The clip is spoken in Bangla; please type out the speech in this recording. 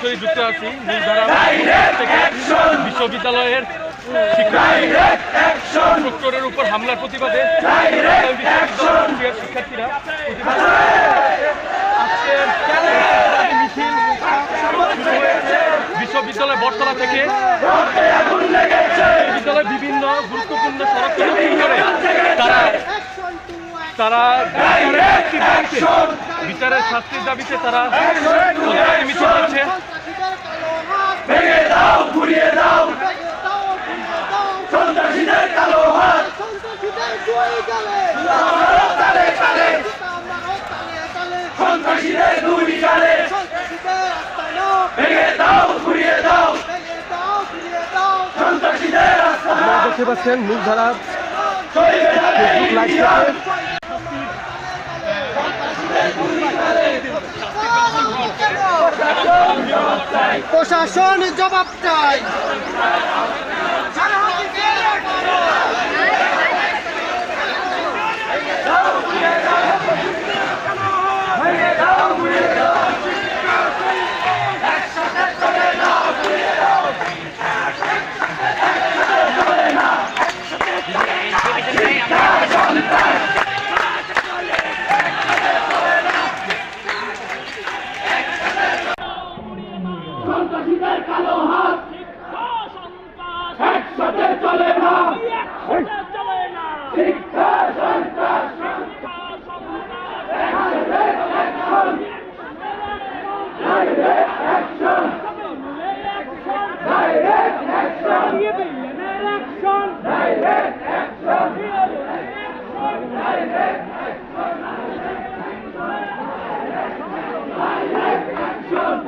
সরাসরি যুক্ত আছি মূলধারা থেকে বিশ্ববিদ্যালয়ের শিক্ষকের উপর হামলার প্রতিবাদে শিক্ষার্থীরা মিছিল বিশ্ববিদ্যালয় বটতলা থেকে বিশ্ববিদ্যালয়ের বিভিন্ন গুরুত্বপূর্ণ সড়ক করে তারা বিচারের শাস্তির দাবিতে তারা মিছিল করছে। দেখতে পাচ্ছেন মূলধারা প্রশাসন জবাব চাই। সন্ত্রাসীদের কালো হাত একসাথে চলে না, শিক্ষা সন্ত্রাস direct action, direct action, direct action, direct action.